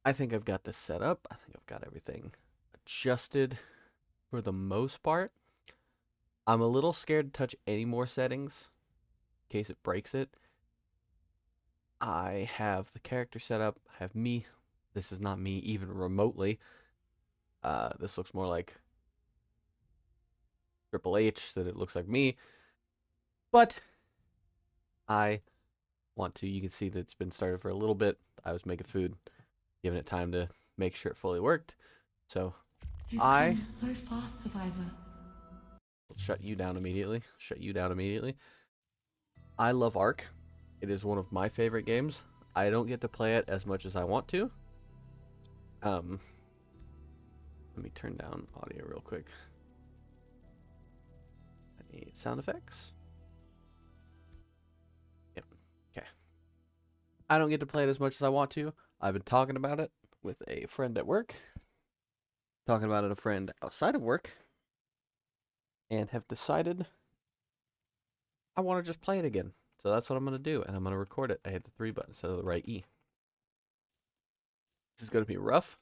I think I've got this set up. I think I've got everything adjusted for the most part. I'm a little scared to touch any more settings in case it breaks it. I have the character set up. I have me. This is not me even remotely. This looks more like Triple H than it looks like me. But I want to. You can see that it's been started for a little bit. I was making food, giving it time to make sure it fully worked. So You've I come so far, Survivor. will shut you down immediately. Shut you down immediately. I love Ark. It is one of my favorite games. I don't get to play it as much as I want to. Um, Let me turn down audio real quick. I need sound effects. Yep. Okay. I don't get to play it as much as I want to. I've been talking about it with a friend at work, talking about it with a friend outside of work, and have decided I want to just play it again. So that's what I'm going to do, and I'm going to record it. I hit the 3 button instead of the right E. This is going to be rough.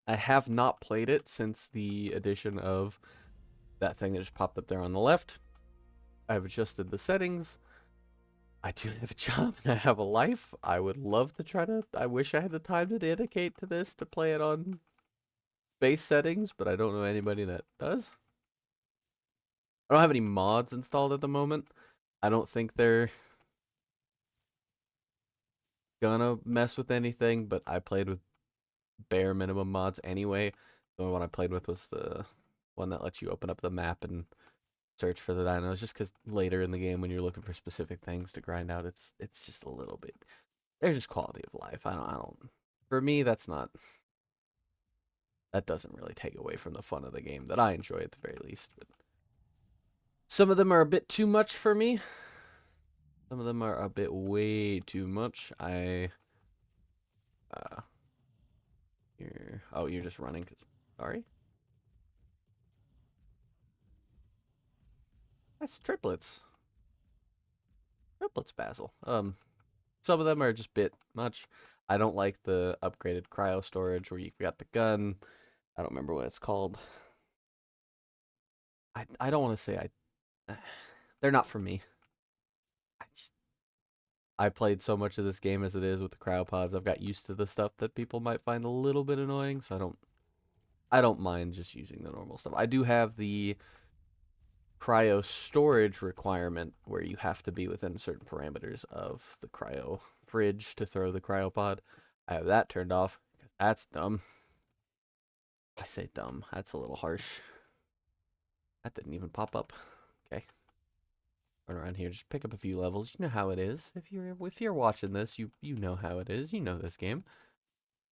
I have not played it since the addition of that thing that just popped up there on the left. I've adjusted the settings. I do have a job and I have a life. I would love to try to. I wish I had the time to dedicate to this to play it on base settings, but I don't know anybody that does. I don't have any mods installed at the moment. I don't think they're gonna mess with anything, but I played with bare minimum mods anyway. The one I played with was the one that lets you open up the map and search for the dinos, just because later in the game when you're looking for specific things to grind out, it's just a little bit. They're just quality of life. I don't. For me, that doesn't really take away from the fun of the game that I enjoy at the very least. But some of them are a bit too much for me. Some of them are a bit way too much. Uh, you're just running. Sorry, that's triplets. Triplets, Basil. Some of them are just a bit much. I don't like the upgraded cryo storage where you've got the gun. I don't remember what it's called. I don't want to say they're not for me. I just I played so much of this game as it is with the cryopods. I've got used to the stuff that people might find a little bit annoying, so I don't mind just using the normal stuff. I do have the cryo storage requirement where you have to be within certain parameters of the cryo fridge to throw the cryopod. I have that turned off. That's dumb. I say dumb. That's a little harsh. That didn't even pop up. Okay. Run around here, just pick up a few levels. You know how it is. If you're watching this, you know how it is. You know this game.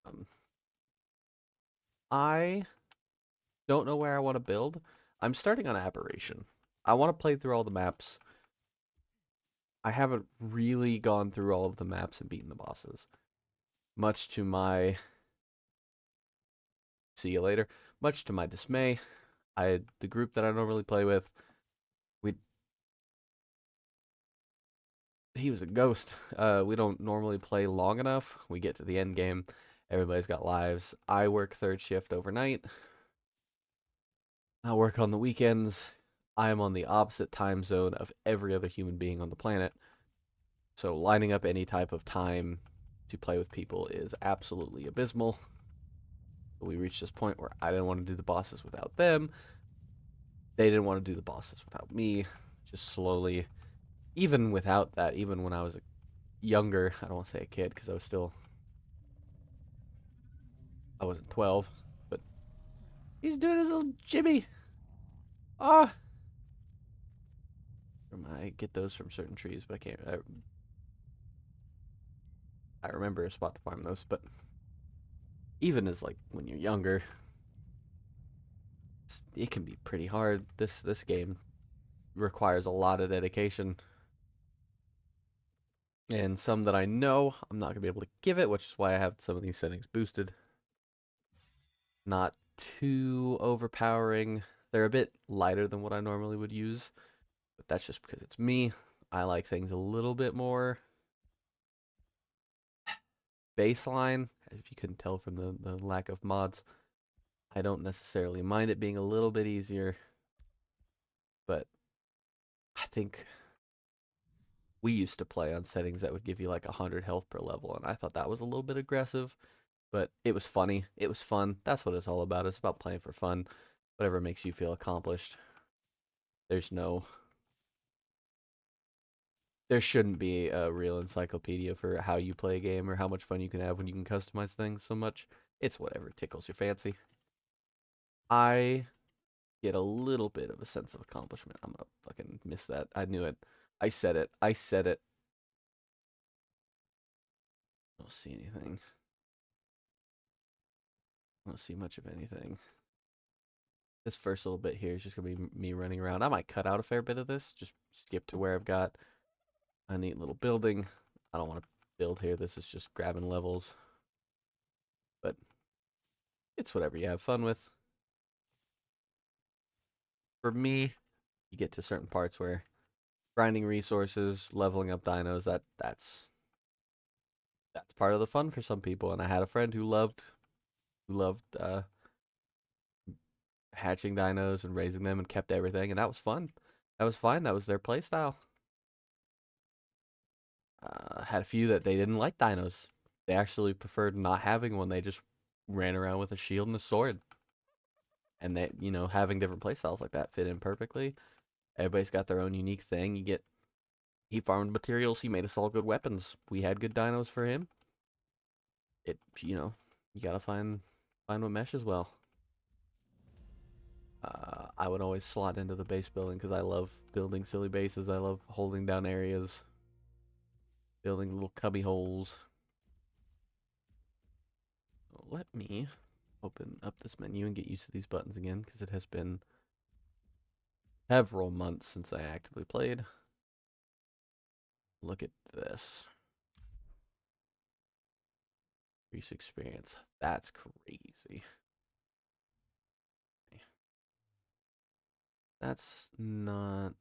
Um, I don't know where I want to build. I'm starting on Aberration. I want to play through all the maps. I haven't really gone through all of the maps and beaten the bosses. Much to my see you later. Much to my dismay, the group that I normally play with, we he was a ghost. We don't normally play long enough. We get to the end game. Everybody's got lives. I work third shift overnight. I work on the weekends. I am on the opposite time zone of every other human being on the planet. So lining up any type of time to play with people is absolutely abysmal. We reached this point where I didn't want to do the bosses without them. They didn't want to do the bosses without me. Just slowly, even without that, even when I was younger, I don't want to say a kid because I wasn't 12, but he's doing his little jimmy. Ah, I get those from certain trees, but I can't. I remember a spot to farm those, but even as like when you're younger, it can be pretty hard. This game requires a lot of dedication, and some that I know I'm not gonna be able to give it, which is why I have some of these settings boosted. Not too overpowering. They're a bit lighter than what I normally would use, but that's just because it's me. I like things a little bit more baseline, if you couldn't tell from the lack of mods, I don't necessarily mind it being a little bit easier, but I think we used to play on settings that would give you like 100 health per level, and I thought that was a little bit aggressive, but it was funny. It was fun. That's what it's all about. It's about playing for fun. Whatever makes you feel accomplished. There's no there shouldn't be a real encyclopedia for how you play a game or how much fun you can have when you can customize things so much. It's whatever tickles your fancy. I get a little bit of a sense of accomplishment. I'm gonna fucking miss that. I knew it. I said it. I said it. I don't see anything. I don't see much of anything. This first little bit here is just gonna be me running around. I might cut out a fair bit of this. Just skip to where I've got a neat little building. I don't want to build here. This is just grabbing levels. But it's whatever you have fun with. For me, you get to certain parts where grinding resources, leveling up dinos, that's part of the fun for some people. And I had a friend who loved hatching dinos and raising them and kept everything, and that was fun. That was fine. That was their play style. Had a few that they didn't like dinos. They actually preferred not having one. They just ran around with a shield and a sword. And they, having different play styles like that fit in perfectly. Everybody's got their own unique thing. He farmed materials. He made us all good weapons. We had good dinos for him. You gotta find what meshes well. I would always slot into the base building because I love building silly bases. I love holding down areas, building little cubby holes. Let me open up this menu and get used to these buttons again because it has been several months since I actively played. Look at this. Increase experience. That's crazy. That's not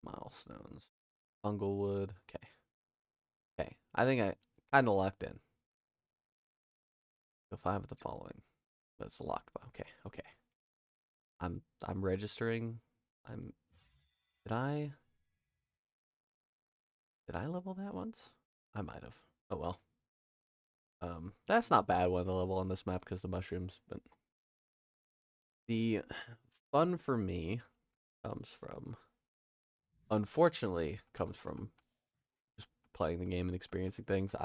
milestones. Funglewood. Okay. Okay. I think I kind of locked in. So 5 of the following. That's locked. Okay. Okay. I'm registering. I'm did I did I level that once? I might have. Oh well. That's not bad one to level on this map because the mushrooms, but the fun for me comes from unfortunately comes from just playing the game and experiencing things.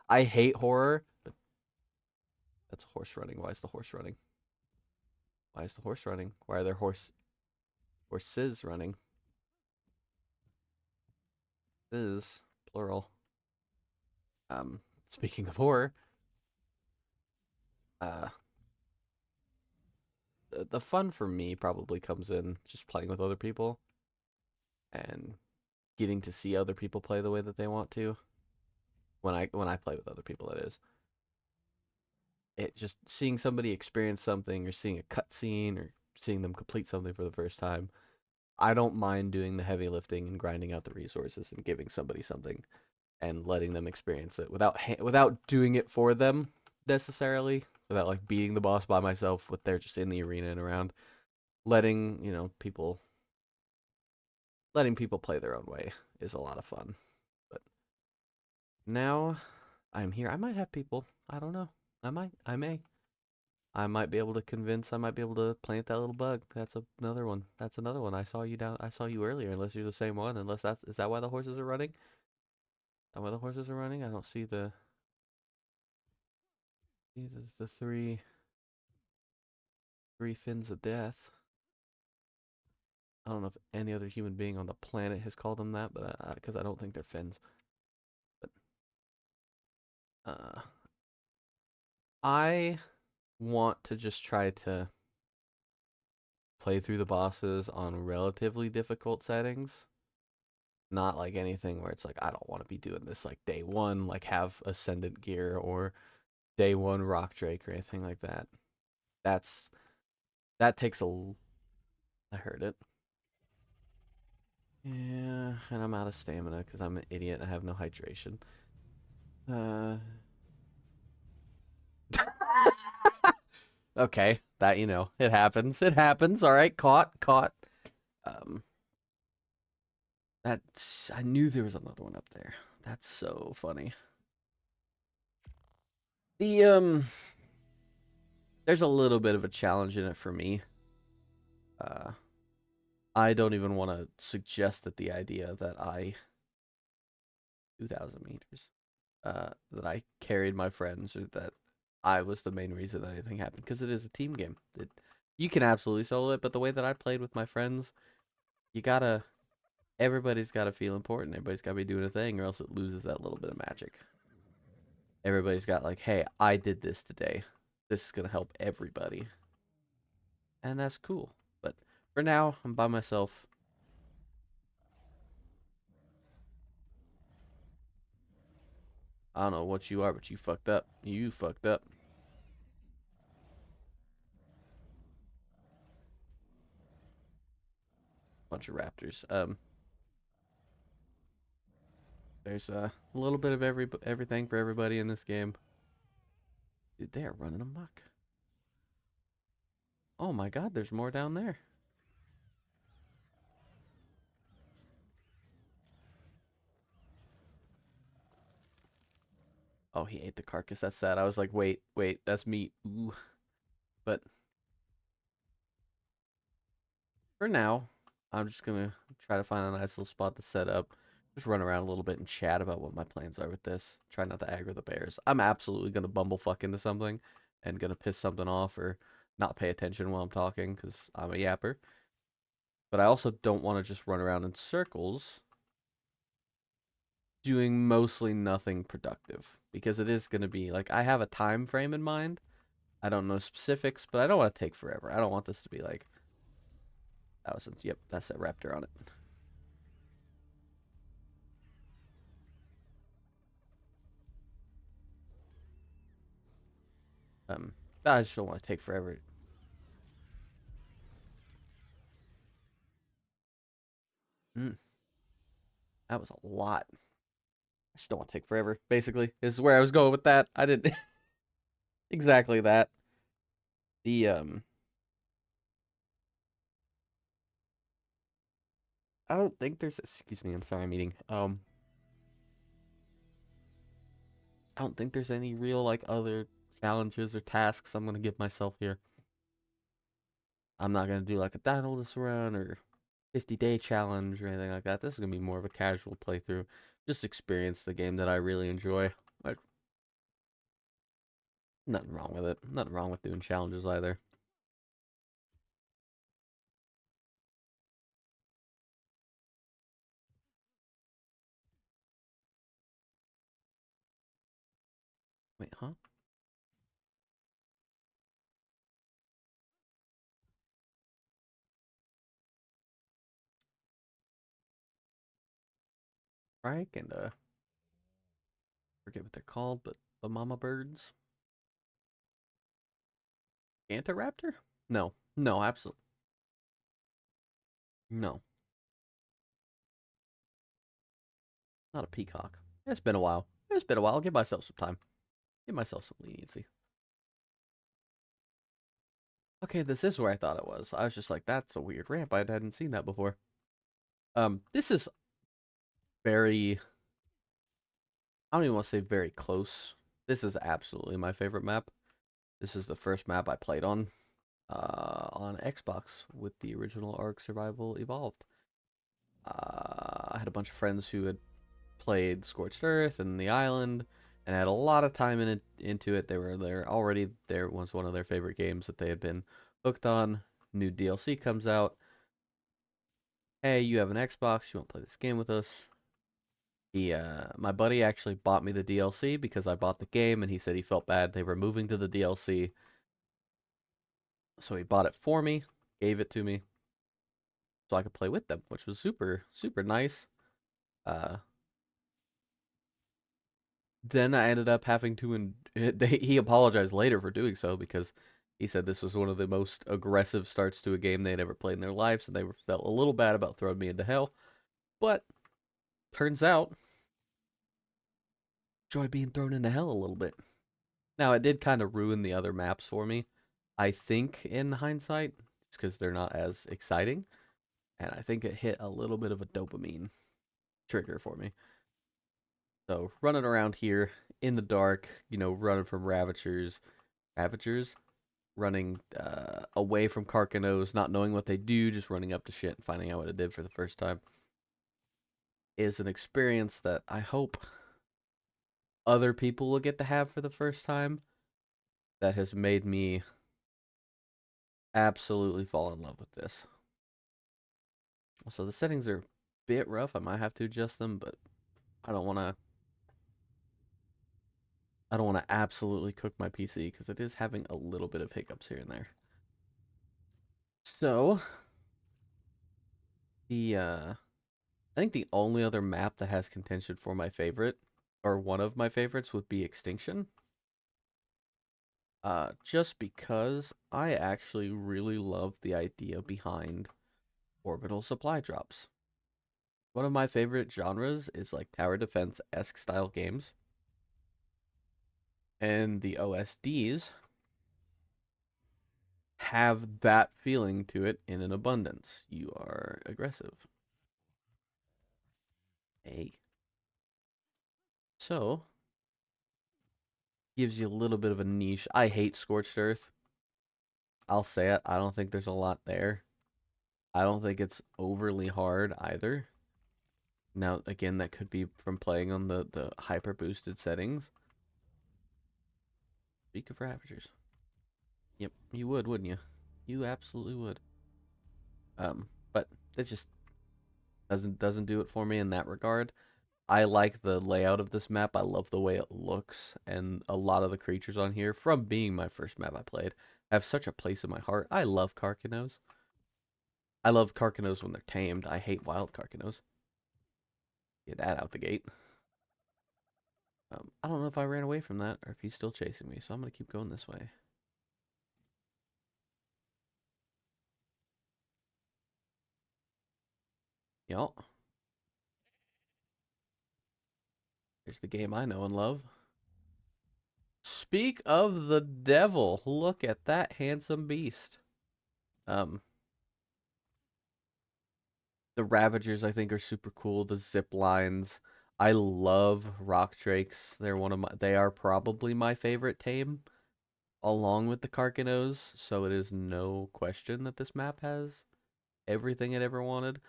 I hate horror, but that's a horse running. Why is the horse running? Why is the horse running? Why are there horses running? Is plural. Speaking of horror, uh, the fun for me probably comes in just playing with other people and getting to see other people play the way that they want to. When I play with other people, that is. It just seeing somebody experience something or seeing a cutscene or seeing them complete something for the first time. I don't mind doing the heavy lifting and grinding out the resources and giving somebody something and letting them experience it without doing it for them necessarily, without like beating the boss by myself with they're just in the arena and around, letting letting people play their own way is a lot of fun. But now I'm here. I might have people. I don't know. I may. I might be able to convince. I might be able to plant that little bug. That's another one. That's another one. I saw you earlier. Unless you're the same one. Unless is that why the horses are running? Is that why the horses are running? I don't see the. These is the three fins of death. I don't know if any other human being on the planet has called them that, but because I don't think they're fins. But uh, I want to just try to play through the bosses on relatively difficult settings. Not like anything where it's like I don't want to be doing this like day one, like have ascendant gear or day one rock drake or anything like that. That's that takes a. I heard it. Yeah, and I'm out of stamina because I'm an idiot and I have no hydration. Uh, okay, that it happens. It happens. All right, caught. Um, I knew there was another one up there. That's so funny. The there's a little bit of a challenge in it for me. Uh, I don't even want to suggest that the idea that I 2,000 meters, that I carried my friends or that I was the main reason that anything happened because it is a team game. You can absolutely solo it, but the way that I played with my friends, you gotta everybody's gotta feel important. Everybody's gotta be doing a thing, or else it loses that little bit of magic. Everybody's got like, hey, I did this today. This is gonna help everybody, and that's cool. But for now, I'm by myself. I don't know what you are, but you fucked up. You fucked up. Bunch of raptors. There's a little bit of everything for everybody in this game. Dude, they are running amok. Oh my god, there's more down there. Oh, he ate the carcass. That's sad. I was like, wait, that's meat. Ooh. But for now, I'm just gonna try to find a nice little spot to set up. Just run around a little bit and chat about what my plans are with this. Try not to aggro the bears. I'm absolutely gonna bumblefuck into something and gonna piss something off or not pay attention while I'm talking because I'm a yapper. But I also don't want to just run around in circles doing mostly nothing productive because it is going to be like I have a time frame in mind. I don't know specifics, but I don't want to take forever. I don't want this to be like thousands. Yep, that's that raptor on it. Um, I just don't want to take forever. Mm, that was a lot. I just don't want to take forever. Basically, this is where I was going with that. I didn't exactly that. The I don't think there's. Excuse me. I'm sorry. I'm eating. I don't think there's any real like other challenges or tasks I'm gonna give myself here. I'm not gonna do like a dino this run or 50-day challenge or anything like that. This is gonna be more of a casual playthrough. Just experience the game that I really enjoy. Like nothing wrong with it. Nothing wrong with doing challenges either. Wait, huh? Frank and forget what they're called, but the mama birds. Antiraptor? No. No, absolutely. No. Not a peacock. It's been a while. It's been a while. Give myself some time. Give myself some leniency. Okay, this is where I thought it was. I was just like, that's a weird ramp. I hadn't seen that before. This is very, I don't even want to say very close. This is absolutely my favorite map. This is the first map I played on Xbox with the original Ark Survival Evolved. I had a bunch of friends who had played Scorched Earth and The Island and had a lot of time into it. They were there already. There was one of their favorite games that they had been hooked on. New DLC comes out. Hey, you have an Xbox? You want to play this game with us? My buddy actually bought me the DLC because I bought the game, and he said he felt bad they were moving to the DLC, so he bought it for me, gave it to me, so I could play with them, which was super super nice. Uh, then I ended up having to, and he apologized later for doing so because he said this was one of the most aggressive starts to a game they'd ever played in their lives, and they felt a little bad about throwing me into hell. But turns out, enjoy being thrown into hell a little bit. Now, it did kind of ruin the other maps for me, I think, in hindsight, just because they're not as exciting. And I think it hit a little bit of a dopamine trigger for me. So, running around here in the dark, running from Ravagers, running away from Carcanos, not knowing what they do, just running up to shit and finding out what it did for the first time, is an experience that I hope other people will get to have for the first time. That has made me absolutely fall in love with this. So the settings are a bit rough. I might have to adjust them, but I don't want to. I don't want to absolutely cook my PC because it is having a little bit of hiccups here and there. So I think the only other map that has contention for my favorite, or one of my favorites, would be Extinction. Just because I actually really love the idea behind orbital supply drops. One of my favorite genres is like tower defense-esque style games. And the OSDs have that feeling to it in an abundance. You are aggressive. Hey. So, gives you a little bit of a niche. I hate Scorched Earth. I'll say it. I don't think there's a lot there. I don't think it's overly hard either. Now, again, that could be from playing on the hyper boosted settings. Speak of Ravagers. Yep, you would, wouldn't you? You absolutely would. But it just doesn't do it for me in that regard. I like the layout of this map. I love the way it looks, and a lot of the creatures on here, from being my first map I played, have such a place in my heart. I love Carcanos. I love Carcanos when they're tamed. I hate wild Carcanos. Get that out the gate. I don't know if I ran away from that or if he's still chasing me, so I'm gonna keep going this way. Y'all, here's the game I know and love. Speak of the devil, look at that handsome beast. Um, the Ravagers I think are super cool. The zip lines. I love rock drakes. They are probably my favorite tame, along with the Carcanos. So it is no question that this map has everything it ever wanted.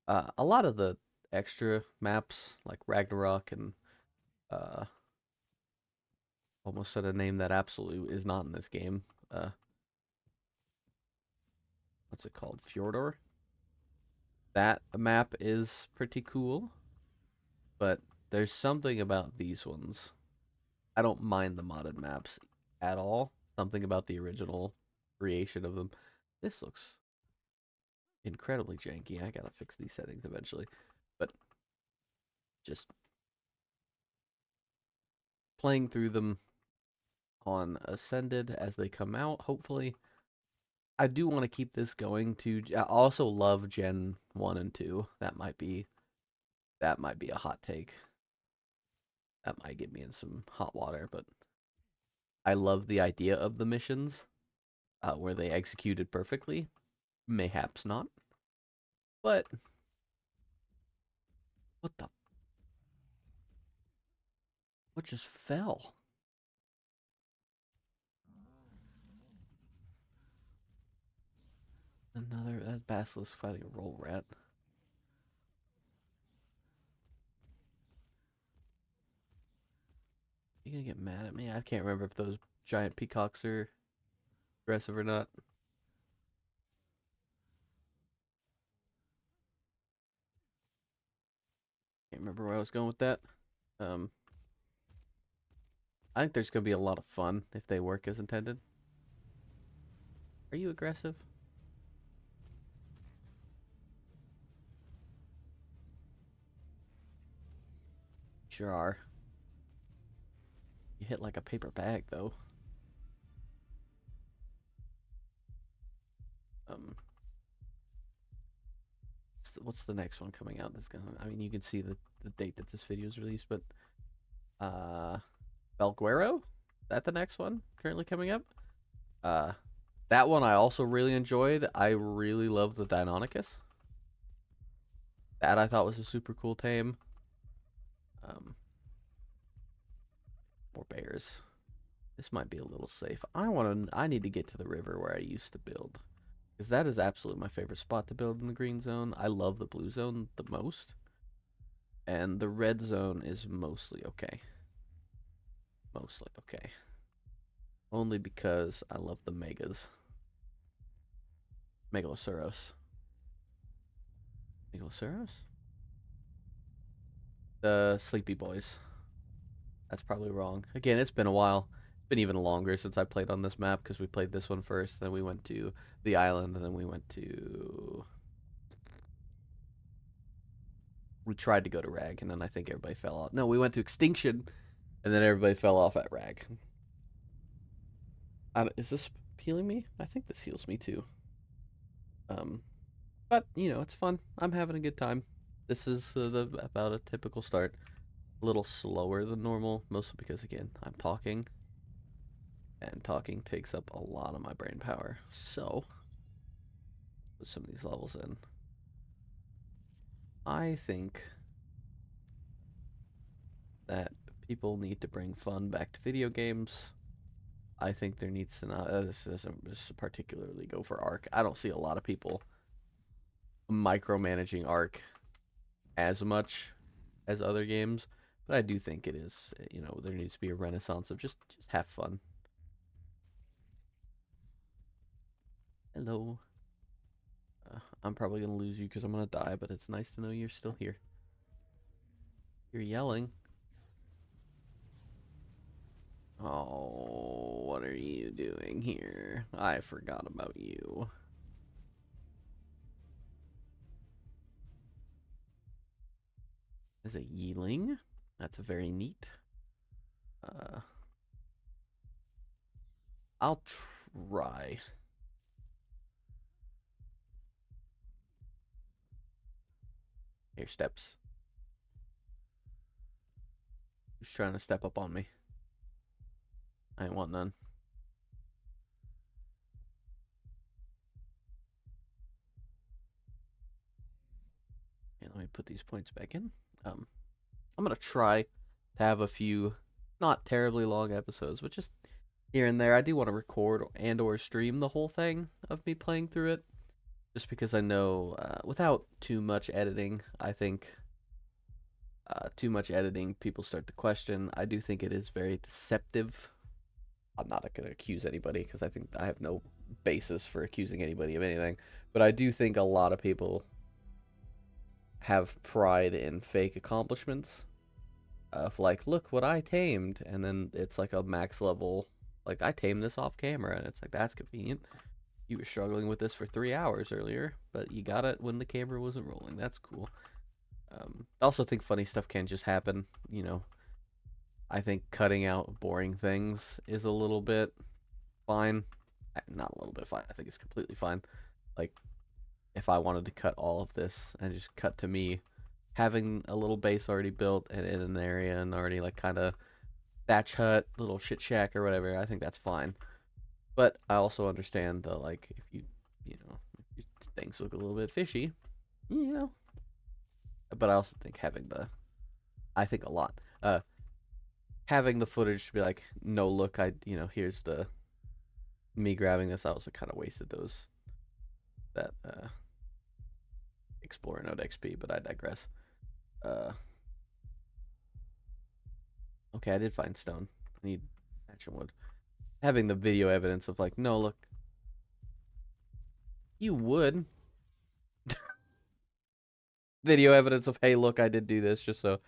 A lot of the extra maps like Ragnarok and uh, almost said a name that absolutely is not in this game. What's it called? Fjordor. That map is pretty cool, but there's something about these ones. I don't mind the modded maps at all. Something about the original creation of them. This looks incredibly janky. I gotta fix these settings eventually. But just playing through them on Ascended as they come out, hopefully. I do want to keep this going to. I also love Gen 1 and 2. That might be a hot take. That might get me in some hot water, but I love the idea of the missions where they executed perfectly. Mayhaps not. But what the? What just fell? That basilisk fighting a roll rat. You gonna get mad at me? I can't remember if those giant peacocks are aggressive or not. Can't remember where I was going with that. Um, I think there's gonna be a lot of fun if they work as intended. Are you aggressive? Sure are. You hit like a paper bag though. Um, what's the next one coming out? That's gonna. I mean, you can see the date that this video is released, but uh, Belguero, that the next one currently coming up. Uh, that one I also really enjoyed. I really love the Deinonychus. That I thought was a super cool tame. Um, more bears. This might be a little safe. I need to get to the river where I used to build. Because that is absolutely my favorite spot to build in the green zone. I love the blue zone the most. And the red zone is mostly okay. Mostly okay. Only because I love the megas. Megalosaurus. Megalosaurus? The Sleepy Boys. That's probably wrong. Again, it's been a while. It's been even longer since I played on this map because we played this one first. Then we went to the island, and then we went to. We tried to go to Rag, and then I think everybody fell off. No, we went to Extinction, and then everybody fell off at Rag. Is this healing me? I think this heals me too. Um, but you know, it's fun. I'm having a good time. This is about a typical start. A little slower than normal, mostly because again, I'm talking, and talking takes up a lot of my brain power. So, put some of these levels in. I think that people need to bring fun back to video games. I think there needs to not. This doesn't just particularly go for Ark. I don't see a lot of people micromanaging Ark as much as other games, but I do think it is. You know, there needs to be a renaissance of just have fun. Hello. I'm probably gonna lose you because I'm gonna die, but it's nice to know you're still here. You're yelling. Oh, what are you doing here? I forgot about you. Is a yeeling. That's very neat. Uh, I'll try. Here, steps. Who's trying to step up on me? I ain't want none. Okay, let me put these points back in. I'm gonna try to have a few not terribly long episodes, but just here and there. I do want to record and or stream the whole thing of me playing through it, just because I know without too much editing, I think too much editing, people start to question. I do think it is very deceptive. I'm not going to accuse anybody because I think I have no basis for accusing anybody of anything, but I do think a lot of people have pride in fake accomplishments of like, look what I tamed, and then it's like a max level, like I tamed this off camera, and it's like that's convenient. You were struggling with this for 3 hours earlier, but you got it when the camera wasn't rolling. That's cool. I also think funny stuff can just happen. You know, I think cutting out boring things is a little bit fine. Not a little bit fine. I think it's completely fine. Like, if I wanted to cut all of this and just cut to me having a little base already built and in an area and already like kind of thatch hut, little shit shack or whatever, I think that's fine. But I also understand the like if you know if things look a little bit fishy, you know. But I also think I think a lot. Having the footage to be like, no, look, here's the me grabbing this. I also kind of wasted that Explorer Node XP, but I digress. Uh, okay, I did find stone. I need action wood. Having the video evidence of like, no, look, you would video evidence of, hey, look, I did do this, just so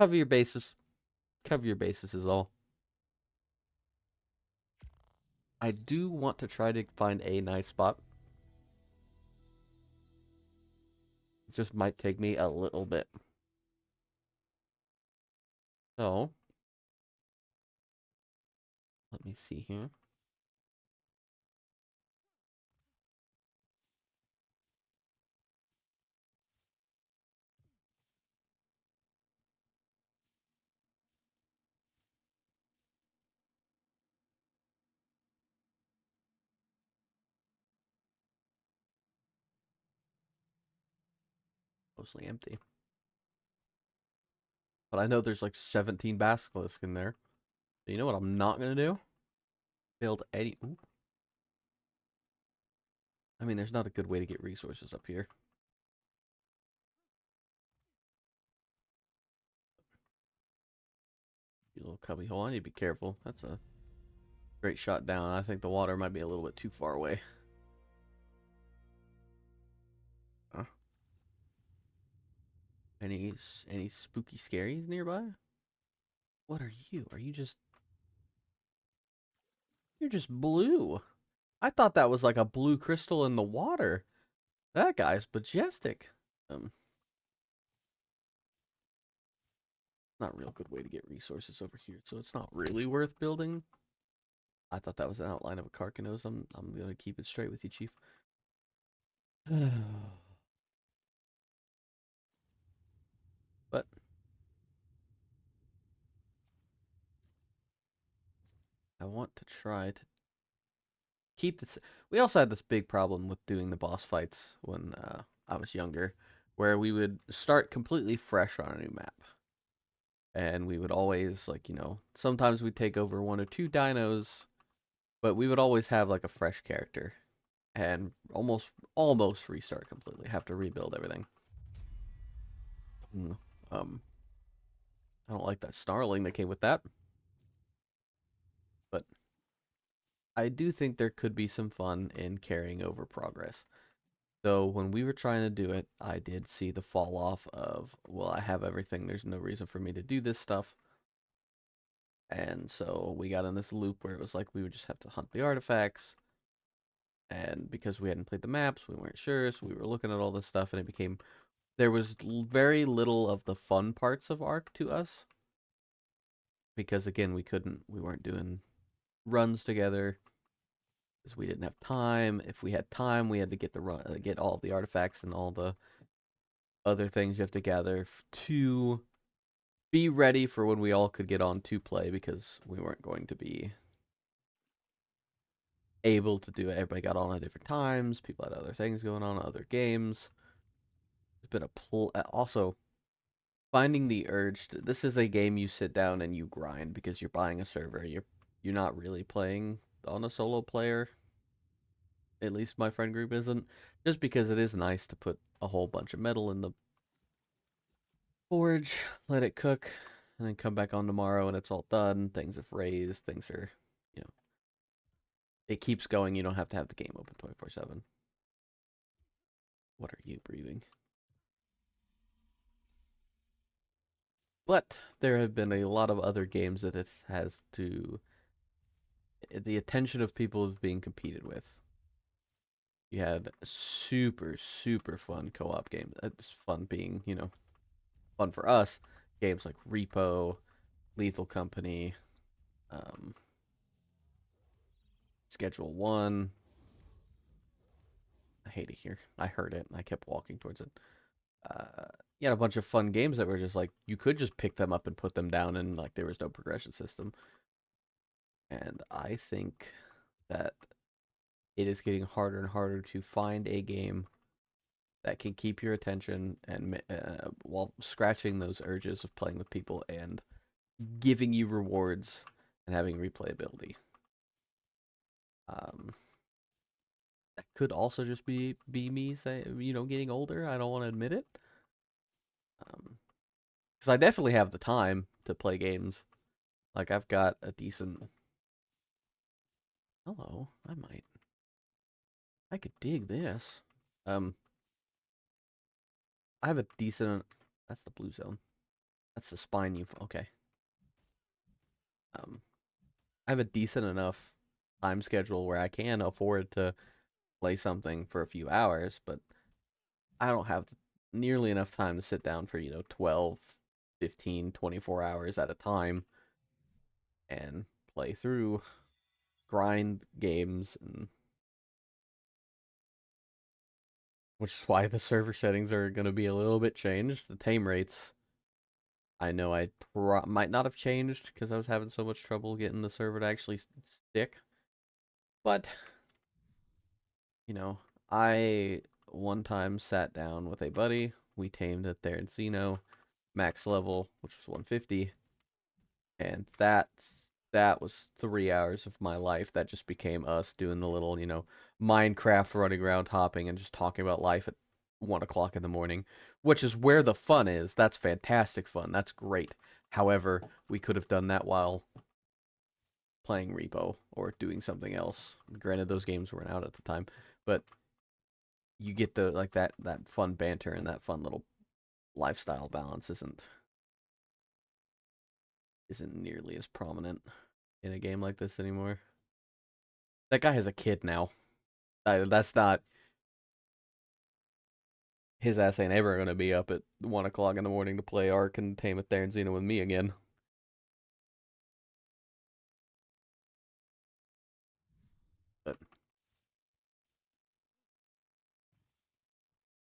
cover your bases. Cover your bases is all. I do want to try to find a nice spot. It just might take me a little bit. So, let me see here. mostly empty. But I know there's like 17 basilisks in there. So you know what I'm not gonna do? Build any. Ooh. I mean, there's not a good way to get resources up here. You little cubby hole. I need to be careful. That's a great shot down. I think the water might be a little bit too far away. Huh? Any spooky scaries nearby? What are you? Are you just You're just blue. I thought that was like a blue crystal in the water. That guy's majestic. Not a real good way to get resources over here, so it's not really worth building. I thought that was an outline of a Carcanos. I'm gonna keep it straight with you, Chief. But I want to try to keep this. We also had this big problem with doing the boss fights when I was younger, where we would start completely fresh on a new map. And we would always, like, sometimes we'd take over one or two dinos, but we would always have like a fresh character and almost restart completely, have to rebuild everything. Mm, Um, I don't like that snarling that came with that, but I do think there could be some fun in carrying over progress. So when we were trying to do it, I did see the fall off of, well, I have everything. There's no reason for me to do this stuff. And so we got in this loop where it was like we would just have to hunt the artifacts. And because we hadn't played the maps, we weren't sure. So we were looking at all this stuff, and it became, there was very little of the fun parts of Ark to us. Because again, we weren't doing runs together because we didn't have time. If we had time, we had to get get all the artifacts and all the other things you have to gather to be ready for when we all could get on to play, because we weren't going to be able to do it. Everybody got on at different times. People had other things going on, other games. There's been a pull. Also, finding the urge to, this is a game you sit down and you grind because you're buying a server. You're not really playing on a solo player. At least my friend group isn't. Just because it is nice to put a whole bunch of metal in the forge, let it cook, and then come back on tomorrow and it's all done. Things have raised. Things are, you know, it keeps going. You don't have to have the game open 24/7. What are you breathing? But there have been a lot of other games that it has to, the attention of people is being competed with. You had super, super fun co-op games. It's fun being, fun for us. Games like Repo, Lethal Company, um, Schedule 1. I hate it here. I heard it and I kept walking towards it. Uh, you had a bunch of fun games that were just like, you could just pick them up and put them down, and like there was no progression system. And I think that it is getting harder and harder to find a game that can keep your attention and while scratching those urges of playing with people and giving you rewards and having replayability. Um, that could also just be me say, getting older. I don't want to admit it. Because I definitely have the time to play games. Like I've got a decent. Hello, I could dig this. Um, I have a decent. That's the blue zone. That's the spine you. Okay. Um, I have a decent enough time schedule where I can afford to play something for a few hours, but I don't have nearly enough time to sit down for, 12, 15, 24 hours at a time and play through, grind games, and which is why the server settings are going to be a little bit changed. The tame rates, I know I might not have changed because I was having so much trouble getting the server to actually stick. But, you know, I one time sat down with a buddy we tamed a Xeno max level, which was 150, and that was 3 hours of my life. That just became us doing the little, Minecraft running around hopping and just talking about life at 1 o'clock in the morning, which is where the fun is. That's fantastic fun. That's great. However, we could have done that while playing Repo or doing something else. Granted, those games weren't out at the time, but you get the like that fun banter and that fun little lifestyle balance isn't nearly as prominent in a game like this anymore. That guy has a kid now. That's not his ass ain't ever gonna be up at 1 o'clock in the morning to play Ark and Tame with Xeno with me again. But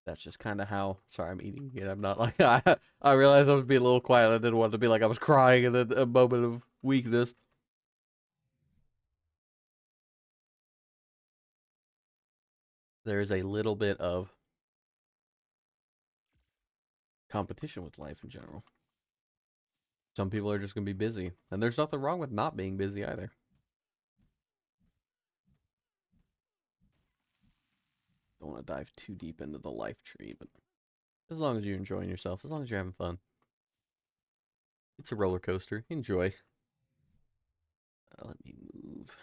that's just kind of how. Sorry, I'm eating again. I'm not like I realized I was being a little quiet. I didn't want to be like I was crying in a moment of weakness. There is a little bit of competition with life in general. Some people are just gonna be busy, and there's nothing wrong with not being busy either. Don't want to dive too deep into the life tree, but as long as you're enjoying yourself, as long as you're having fun, it's a roller coaster. Enjoy. Let me move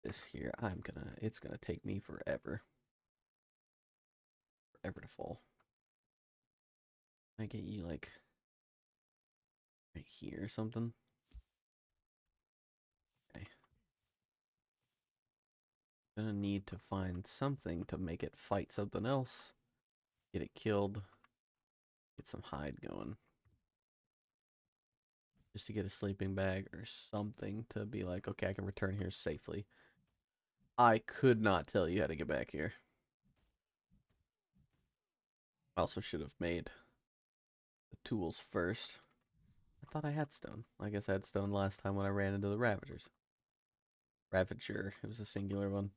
this here. It's gonna take me forever to fall. I get you like right here or something. Okay. Gonna need to find something to make it fight something else. Get it killed. Get some hide going. Just to get a sleeping bag or something to be like, okay, I can return here safely. I could not tell you how to get back here. I also should have made the tools first. I thought I had stone. I guess I had stone last time when I ran into the Ravagers. Ravager. It was a singular one.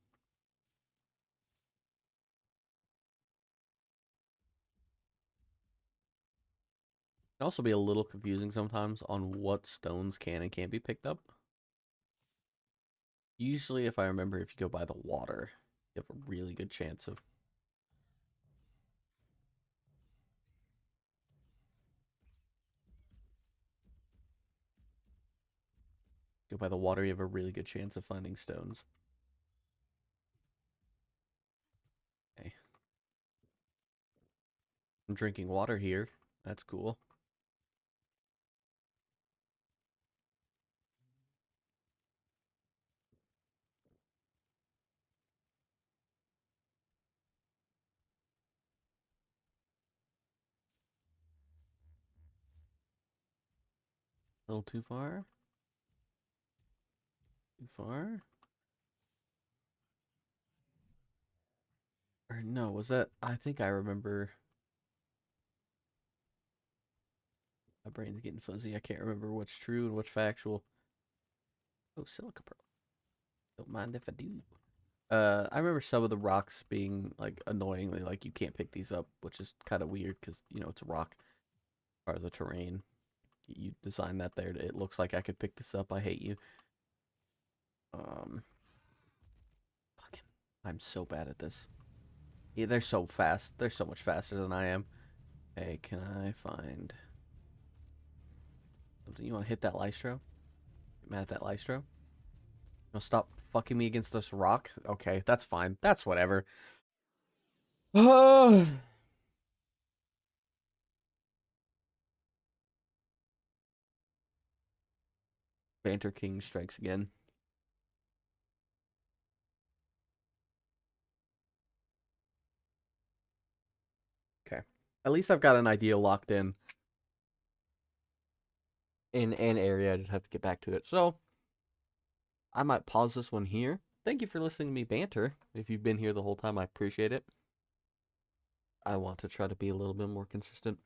It can also be a little confusing sometimes on what stones can and can't be picked up. Usually, if I remember, if you go by the water, you have a really good chance of go by the water, you have a really good chance of finding stones. Okay. I'm drinking water here. That's cool. A little too far. Too far. Or no, was that? I think I remember. My brain's getting fuzzy. I can't remember what's true and what's factual. Oh, silica pearl. Don't mind if I do. I remember some of the rocks being like annoyingly like you can't pick these up, which is kind of weird because it's a rock part of the terrain. You designed that there. It looks like I could pick this up. I hate you. Um, fucking, I'm so bad at this. Yeah, they're so fast. They're so much faster than I am. Hey, can I find something? You want to hit that Lystro? Get mad at that Lystro? No, stop fucking me against this rock. Okay, that's fine. That's whatever. Oh. Banter King strikes again. Okay. At least I've got an idea locked in an area. I just have to get back to it. So I might pause this one here. Thank you for listening to me banter. If you've been here the whole time, I appreciate it. I want to try to be a little bit more consistent.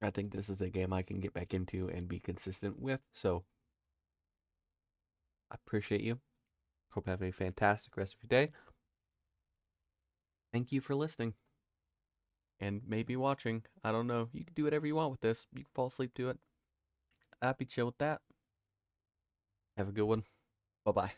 I think this is a game I can get back into and be consistent with. So I appreciate you. Hope you have a fantastic rest of your day. Thank you for listening. And maybe watching. I don't know. You can do whatever you want with this. You can fall asleep to it. I'd be chill with that. Have a good one. Bye-bye.